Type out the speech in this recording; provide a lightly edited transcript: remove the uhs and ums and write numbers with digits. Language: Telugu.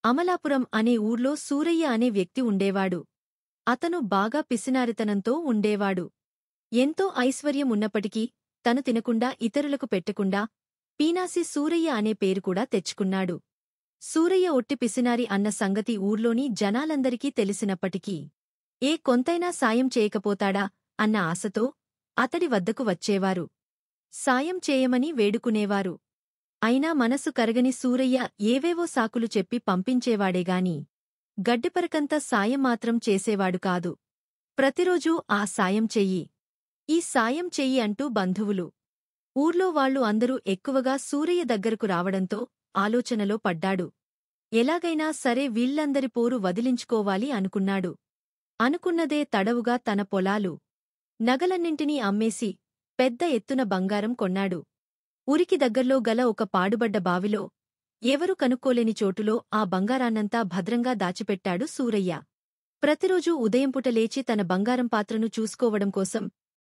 అమలాపురం అనే ఊర్లో సూరయ్య అనే వ్యక్తి ఉండేవాడు. అతను బాగా పిసినారితనంతో ఉండేవాడు. ఎంతో ఐశ్వర్యం ఉన్నప్పటికీ తను తినకుండా ఇతరులకు పెట్టకుండా పీనాసి సూరయ్య అనే పేరు కూడా తెచ్చుకున్నాడు. సూరయ్య ఒట్టి పిసినారి అన్న సంగతి ఊర్లోని జనాలందరికీ తెలిసినప్పటికీ ఏ కొంతైనా సాయం చేయకపోతాడా అన్న ఆశతో అతడి వద్దకు వచ్చేవారు. సాయం చేయమని వేడుకునేవారు. అయినా మనసు కరగని సూరయ్య ఏవేవో సాకులు చెప్పి పంపించేవాడేగాని గడ్డిపరకంత సాయం మాత్రం చేసేవాడు కాదు. ప్రతిరోజూ ఆ సాయం చెయ్యి, ఈ సాయం చెయ్యి అంటూ బంధువులు, ఊర్లో వాళ్లు అందరూ ఎక్కువగా సూరయ్య దగ్గరకు రావడంతో ఆలోచనలో పడ్డాడు. ఎలాగైనా సరే వీళ్లందరి పోరు వదిలించుకోవాలి అనుకున్నాడు. అనుకున్నదే తడవుగా తన పొలాలు, నగలన్నింటినీ అమ్మేసి పెద్ద ఎత్తున బంగారం కొన్నాడు. ఊరికి దగ్గర్లో గల ఒక పాడుబడ్డ బావిలో, ఎవరు కనుక్కోలేని చోటులో ఆ బంగారాన్నంతా భద్రంగా దాచిపెట్టాడు సూరయ్య. ప్రతిరోజూ ఉదయంపూట లేచి తన బంగారం పాత్రను చూసుకోవడం కోసం